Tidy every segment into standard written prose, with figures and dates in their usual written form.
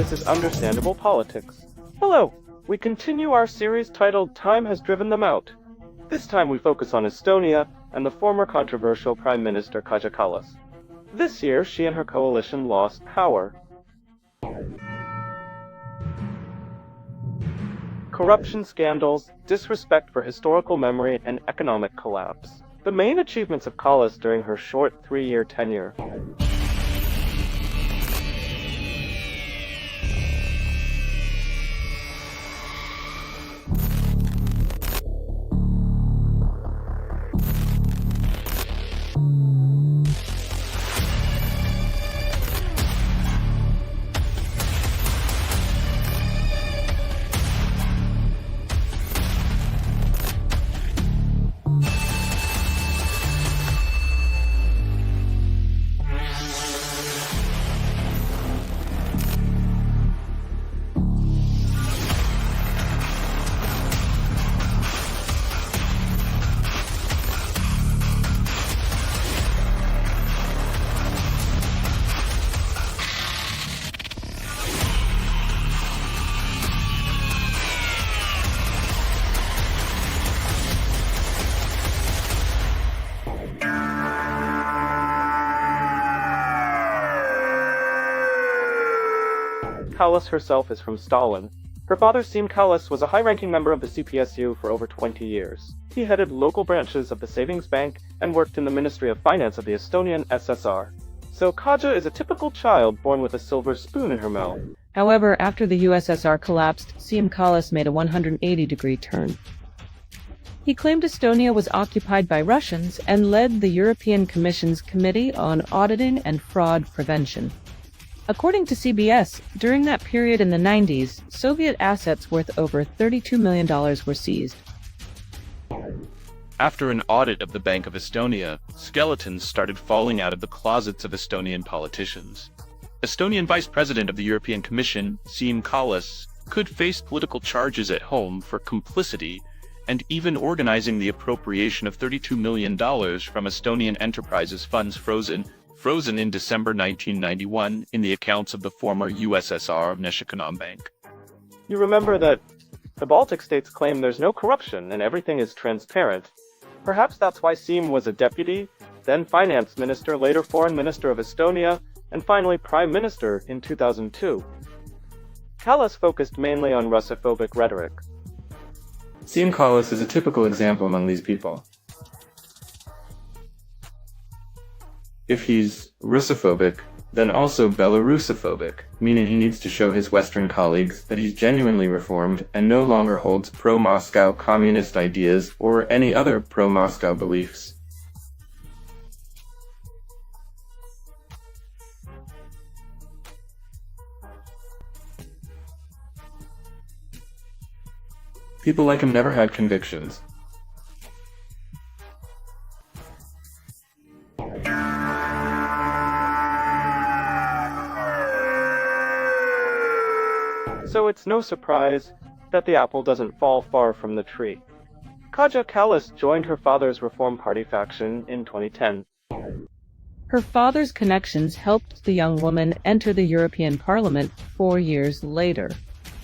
This is Understandable Politics. Hello! We continue our series titled Time Has Driven Them Out. This time we focus on Estonia and the former controversial Prime Minister Kaja Kallas. This year, she and her coalition lost power. Corruption scandals, disrespect for historical memory, and economic collapse. The main achievements of Kallas during her short 3-year tenure. Kallas herself is from Tallinn. Her father, Siim Kallas, was a high-ranking member of the CPSU for over 20 years. He headed local branches of the savings bank and worked in the Ministry of Finance of the Estonian SSR. So Kaja is a typical child born with a silver spoon in her mouth. However, after the USSR collapsed, Siim Kallas made a 180-degree turn. He claimed Estonia was occupied by Russians and led the European Commission's Committee on Auditing and Fraud Prevention. According to CBS, during that period in the 90s, Soviet assets worth over $32 million were seized. After an audit of the Bank of Estonia, skeletons started falling out of the closets of Estonian politicians. Estonian Vice President of the European Commission, Siim Kallas, could face political charges at home for complicity and even organizing the appropriation of $32 million from Estonian enterprises funds frozen in December 1991 in the accounts of the former USSR National Bank. You remember that the Baltic states claim there's no corruption and everything is transparent. Perhaps that's why Siim was a deputy, then finance minister, later foreign minister of Estonia, and finally prime minister in 2002. Kallas focused mainly on Russophobic rhetoric. Siim Kallas is a typical example among these people. If he's Russophobic, then also Belarusophobic, meaning he needs to show his Western colleagues that he's genuinely reformed and no longer holds pro-Moscow communist ideas or any other pro-Moscow beliefs. People like him never had convictions. So it's no surprise that the apple doesn't fall far from the tree. Kaja Kallas joined her father's Reform Party faction in 2010. Her father's connections helped the young woman enter the European Parliament 4 years later.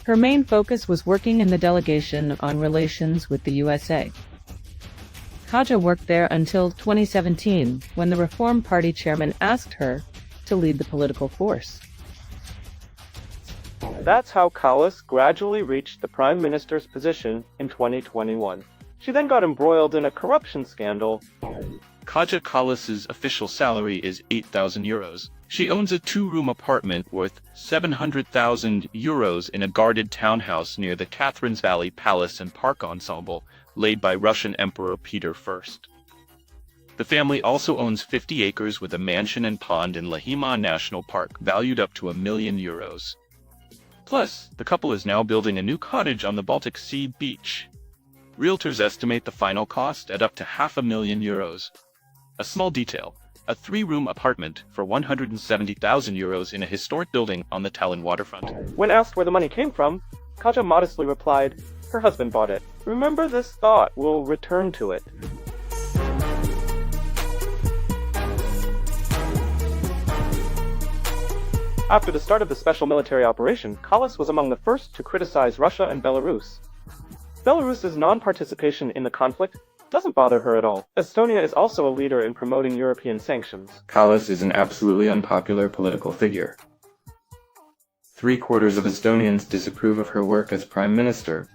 Her main focus was working in the delegation on relations with the USA. Kaja worked there until 2017, when the Reform Party chairman asked her to lead the political force. That's how Kallas gradually reached the prime minister's position in 2021. She then got embroiled in a corruption scandal. Kaja Kallas's official salary is €8,000. She owns a 2-room apartment worth €700,000 in a guarded townhouse near the Catherine's Valley Palace and Park Ensemble, laid by Russian Emperor Peter I. The family also owns 50 acres with a mansion and pond in Lahimaa National Park, valued up to €1 million. Plus, the couple is now building a new cottage on the Baltic Sea beach. Realtors estimate the final cost at up to €500,000. A small detail, a 3-room apartment for €170,000 in a historic building on the Tallinn waterfront. When asked where the money came from, Kaja modestly replied, her husband bought it. Remember this thought, we'll return to it. After the start of the special military operation, Kallas was among the first to criticize Russia and Belarus. Belarus's non-participation in the conflict doesn't bother her at all. Estonia is also a leader in promoting European sanctions. Kallas is an absolutely unpopular political figure. 3/4 of Estonians disapprove of her work as Prime Minister.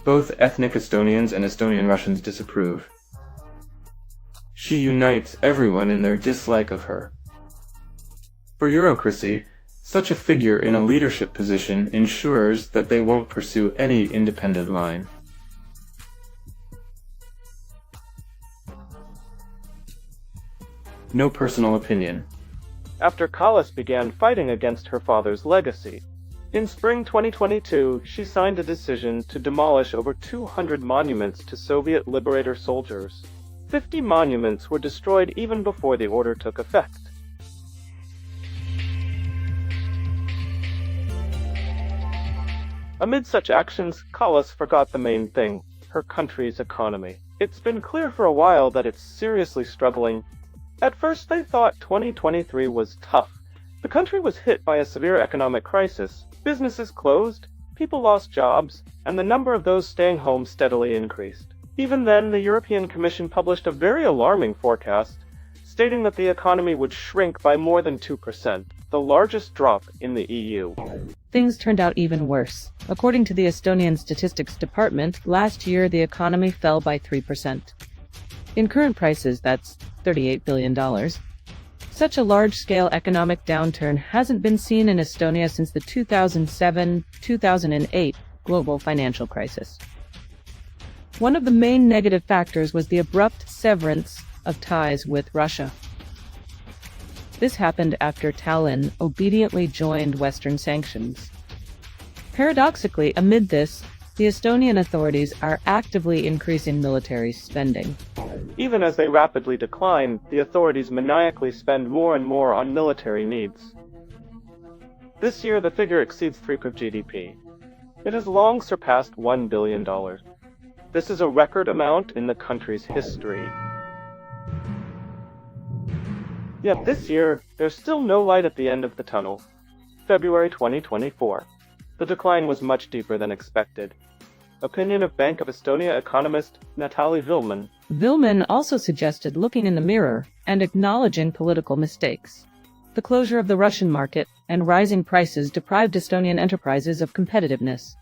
Both ethnic Estonians and Estonian Russians disapprove. She unites everyone in their dislike of her. For Eurocracy, such a figure in a leadership position ensures that they won't pursue any independent line. No personal opinion. After Kallas began fighting against her father's legacy, in spring 2022, she signed a decision to demolish over 200 monuments to Soviet liberator soldiers. 50 monuments were destroyed even before the order took effect. Amid such actions, Kallas forgot the main thing, her country's economy. It's been clear for a while that it's seriously struggling. At first they thought 2023 was tough. The country was hit by a severe economic crisis. Businesses closed, people lost jobs, and the number of those staying home steadily increased. Even then, the European Commission published a very alarming forecast, stating that the economy would shrink by more than 2%, the largest drop in the EU. Things turned out even worse. According to the Estonian Statistics Department, last year the economy fell by 3%. In current prices, that's $38 billion. Such a large-scale economic downturn hasn't been seen in Estonia since the 2007-2008 global financial crisis. One of the main negative factors was the abrupt severance of ties with Russia. This happened after Tallinn obediently joined Western sanctions. Paradoxically, amid this, the Estonian authorities are actively increasing military spending. Even as they rapidly decline, the authorities maniacally spend more and more on military needs. This year, the figure exceeds 3% of GDP. It has long surpassed $1 billion. This is a record amount in the country's history. Yet this year, there's still no light at the end of the tunnel. February 2024. The decline was much deeper than expected. Opinion of Bank of Estonia economist Natalie Vilman. Vilman also suggested looking in the mirror and acknowledging political mistakes. The closure of the Russian market and rising prices deprived Estonian enterprises of competitiveness.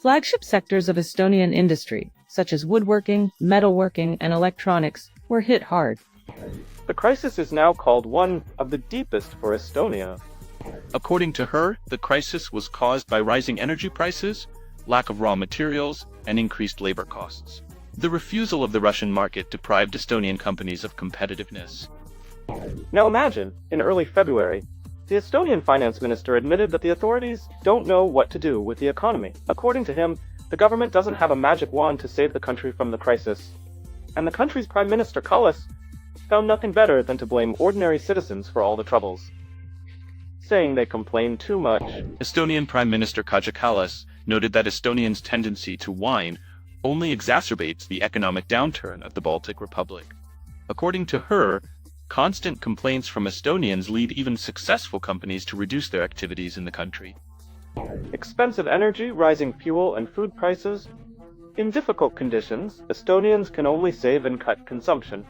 Flagship sectors of Estonian industry, such as woodworking, metalworking, and electronics, were hit hard. The crisis is now called one of the deepest for Estonia. According to her, the crisis was caused by rising energy prices, lack of raw materials, and increased labor costs. The refusal of the Russian market deprived Estonian companies of competitiveness. Now imagine, in early February, the Estonian finance minister admitted that the authorities don't know what to do with the economy. According to him, the government doesn't have a magic wand to save the country from the crisis. And the country's Prime Minister Kallas found nothing better than to blame ordinary citizens for all the troubles, saying they complain too much. Estonian Prime Minister Kaja Kallas noted that Estonians' tendency to whine only exacerbates the economic downturn of the Baltic Republic. According to her, constant complaints from Estonians lead even successful companies to reduce their activities in the country. Expensive energy, rising fuel and food prices. In difficult conditions, Estonians can only save and cut consumption.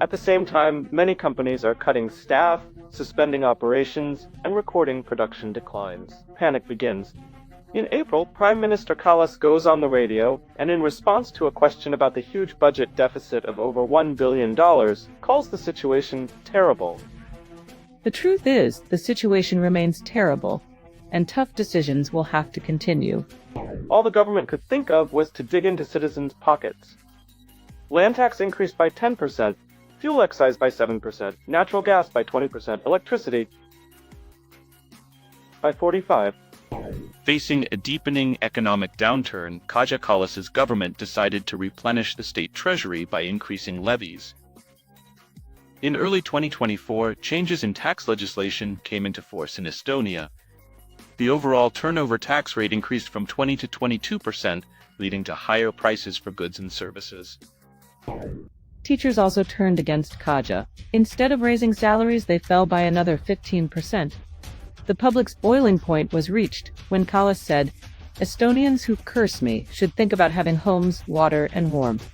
At the same time, many companies are cutting staff, suspending operations, and recording production declines. Panic begins. In April, Prime Minister Kallas goes on the radio, and in response to a question about the huge budget deficit of over $1 billion, calls the situation terrible. The truth is, the situation remains terrible, and tough decisions will have to continue. All the government could think of was to dig into citizens' pockets. Land tax increased by 10%, fuel excise by 7%, natural gas by 20%, electricity by 45%. Facing a deepening economic downturn, Kaja Kallas's government decided to replenish the state treasury by increasing levies. In early 2024, changes in tax legislation came into force in Estonia. The overall turnover tax rate increased from 20 to 22%, leading to higher prices for goods and services. Teachers also turned against Kaja. Instead of raising salaries, they fell by another 15%. The public's boiling point was reached when Kallas said, "Estonians who curse me should think about having homes, water, and warmth."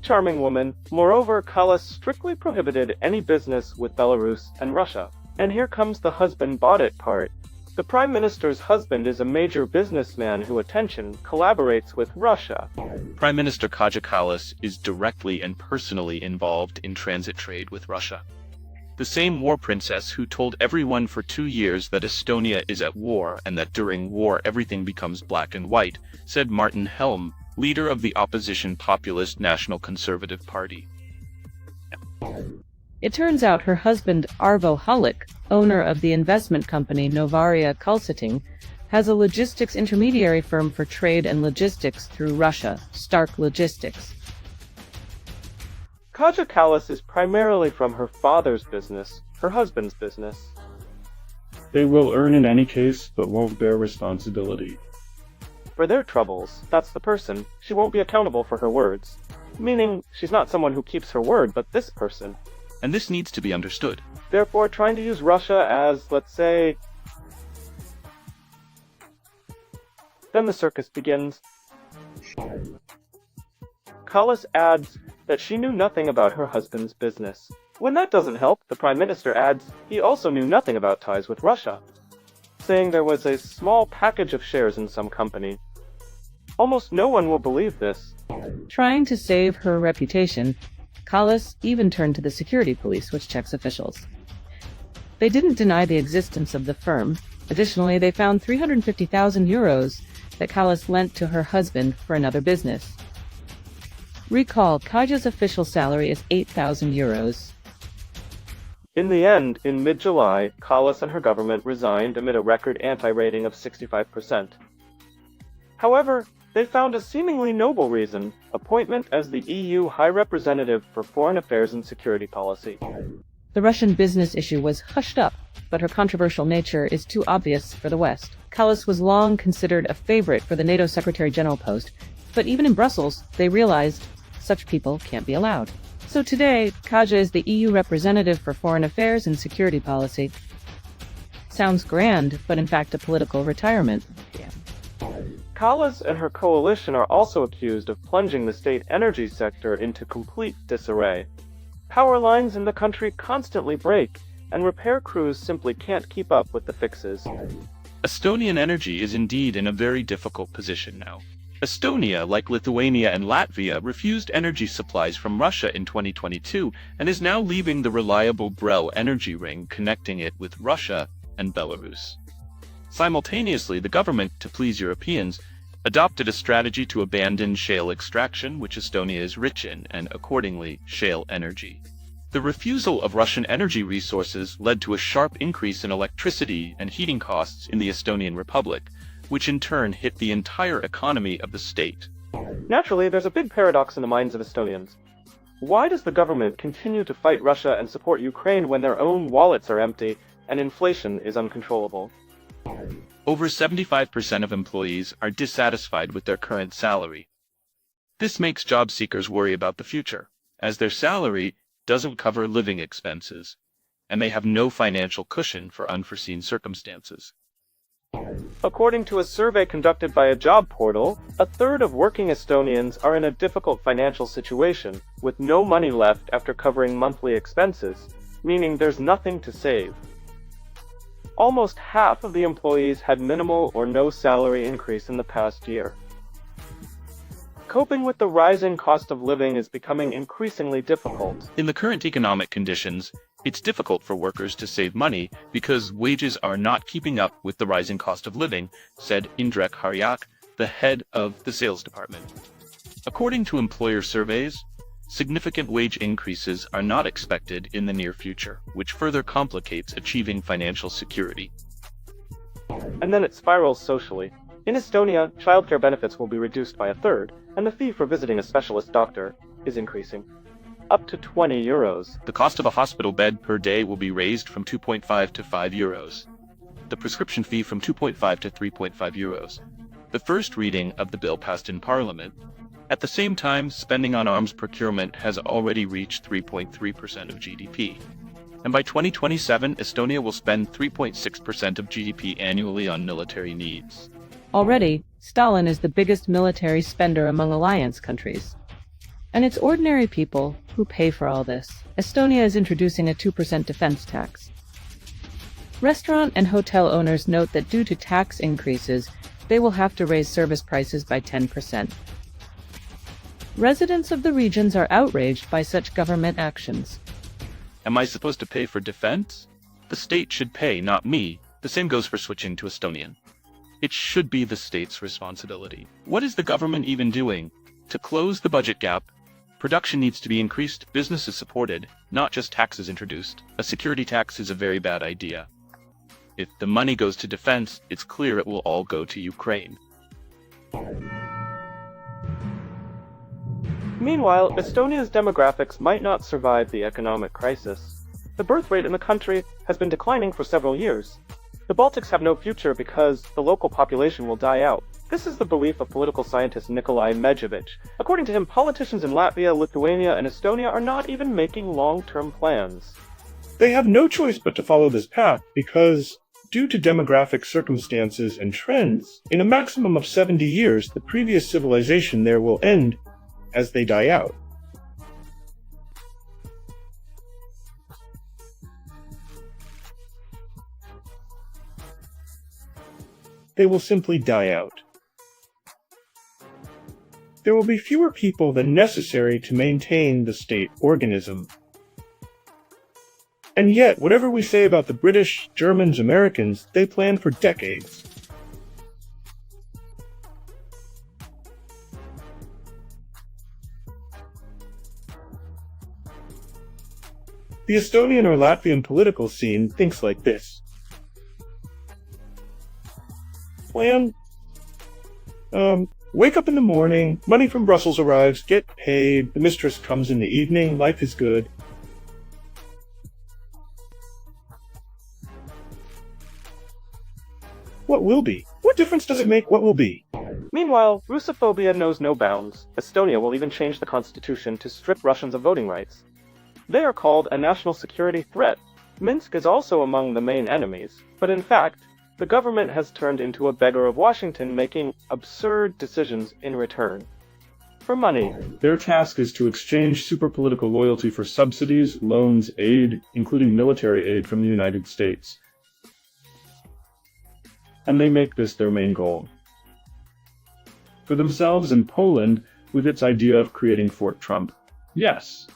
Charming woman. Moreover, Kallas strictly prohibited any business with Belarus and Russia. And here comes the husband bought it part. The Prime Minister's husband is a major businessman who, attention, collaborates with Russia. Prime Minister Kaja Kallas is directly and personally involved in transit trade with Russia. The same war princess who told everyone for 2 years that Estonia is at war and that during war everything becomes black and white, said Martin Helm, leader of the opposition populist National Conservative Party. It turns out her husband, Arvo Hallik, owner of the investment company Novaria Consulting, has a logistics intermediary firm for trade and logistics through Russia, Stark Logistics. Kaja Kallas is primarily from her father's business, her husband's business. They will earn in any case, but won't bear responsibility. For their troubles, that's the person. She won't be accountable for her words. Meaning, she's not someone who keeps her word, but this person. And this needs to be understood. Therefore, trying to use Russia as, let's say... Then the circus begins. Kallas adds that she knew nothing about her husband's business. When that doesn't help, the Prime Minister adds he also knew nothing about ties with Russia, saying there was a small package of shares in some company. Almost no one will believe this. Trying to save her reputation, Kallas even turned to the security police, which checks officials. They didn't deny the existence of the firm. Additionally, they found 350,000 euros that Kallas lent to her husband for another business. Recall, Kaja's official salary is 8,000 euros. In the end, in mid-July, Kallas and her government resigned amid a record anti-rating of 65%. However, they found a seemingly noble reason: appointment as the EU High Representative for Foreign Affairs and Security Policy. The Russian business issue was hushed up, but her controversial nature is too obvious for the West. Kallas was long considered a favorite for the NATO Secretary General post, but even in Brussels, they realized such people can't be allowed. So today, Kaja is the EU representative for foreign affairs and security policy. Sounds grand, but in fact a political retirement. Yeah. Kallas and her coalition are also accused of plunging the state energy sector into complete disarray. Power lines in the country constantly break, and repair crews simply can't keep up with the fixes. Estonian energy is indeed in a very difficult position now. Estonia, like Lithuania and Latvia, refused energy supplies from Russia in 2022 and is now leaving the reliable Brel energy ring connecting it with Russia and Belarus. Simultaneously, the government, to please Europeans, adopted a strategy to abandon shale extraction, which Estonia is rich in, and accordingly, shale energy. The refusal of Russian energy resources led to a sharp increase in electricity and heating costs in the Estonian Republic, which in turn hit the entire economy of the state. Naturally, there's a big paradox in the minds of Estonians. Why does the government continue to fight Russia and support Ukraine when their own wallets are empty and inflation is uncontrollable? Over 75% of employees are dissatisfied with their current salary. This makes job seekers worry about the future, as their salary doesn't cover living expenses, and they have no financial cushion for unforeseen circumstances. According to a survey conducted by a job portal, a third of working Estonians are in a difficult financial situation, with no money left after covering monthly expenses, meaning there's nothing to save. Almost half of the employees had minimal or no salary increase in the past year. Coping with the rising cost of living is becoming increasingly difficult. In the current economic conditions, it's difficult for workers to save money because wages are not keeping up with the rising cost of living, said Indrek Haryak, the head of the sales department. According to employer surveys, significant wage increases are not expected in the near future, which further complicates achieving financial security. And then it spirals socially. In Estonia, childcare benefits will be reduced by a third, and the fee for visiting a specialist doctor is increasing. Up to 20 euros. The cost of a hospital bed per day will be raised from 2.5 to 5 euros. The prescription fee from 2.5 to 3.5 euros. The first reading of the bill passed in Parliament. At the same time, spending on arms procurement has already reached 3.3% of GDP. And by 2027, Estonia will spend 3.6% of GDP annually on military needs. Already, Tallinn is the biggest military spender among alliance countries. And it's ordinary people who pay for all this. Estonia is introducing a 2% defense tax. Restaurant and hotel owners note that due to tax increases, they will have to raise service prices by 10%. Residents of the regions are outraged by such government actions. Am I supposed to pay for defense? The state should pay, not me. The same goes for switching to Estonian. It should be the state's responsibility. What is the government even doing? To close the budget gap, production needs to be increased, businesses supported, not just taxes introduced. A security tax is a very bad idea. If the money goes to defense, it's clear it will all go to Ukraine. Meanwhile, Estonia's demographics might not survive the economic crisis. The birth rate in the country has been declining for several years. The Baltics have no future because the local population will die out. This is the belief of political scientist Nikolai Medvedev. According to him, politicians in Latvia, Lithuania, and Estonia are not even making long-term plans. They have no choice but to follow this path because, due to demographic circumstances and trends, in a maximum of 70 years, the previous civilization there will end as they die out. They will simply die out. There will be fewer people than necessary to maintain the state organism. And yet, whatever we say about the British, Germans, Americans, they plan for decades. The Estonian or Latvian political scene thinks like this. Plan. Wake up in the morning, money from Brussels arrives, get paid, the mistress comes in the evening, life is good. What will be? What difference does it make what will be? Meanwhile, Russophobia knows no bounds. Estonia will even change the constitution to strip Russians of voting rights. They are called a national security threat. Minsk is also among the main enemies, but in fact, the government has turned into a beggar of Washington, making absurd decisions in return for money. Their task is to exchange superpolitical loyalty for subsidies, loans, aid, including military aid from the United States. And they make this their main goal. For themselves and Poland, with its idea of creating Fort Trump. Yes.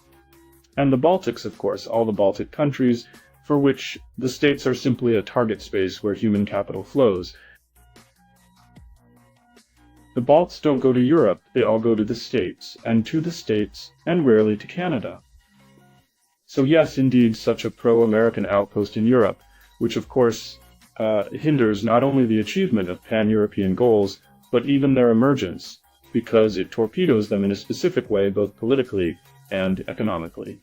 And the Baltics, of course, all the Baltic countries, for which the states are simply a target space where human capital flows. The Balts don't go to Europe, they all go to the States, and rarely to Canada. So yes, indeed, such a pro-American outpost in Europe, which of course hinders not only the achievement of pan-European goals, but even their emergence, because it torpedoes them in a specific way both politically and economically.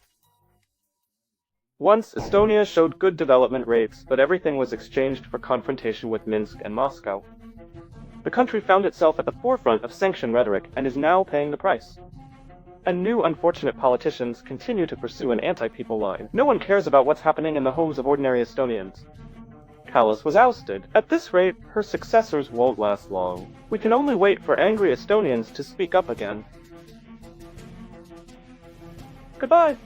Once, Estonia showed good development rates, but everything was exchanged for confrontation with Minsk and Moscow. The country found itself at the forefront of sanction rhetoric and is now paying the price. And new unfortunate politicians continue to pursue an anti-people line. No one cares about what's happening in the homes of ordinary Estonians. Kallas was ousted. At this rate, her successors won't last long. We can only wait for angry Estonians to speak up again. Goodbye!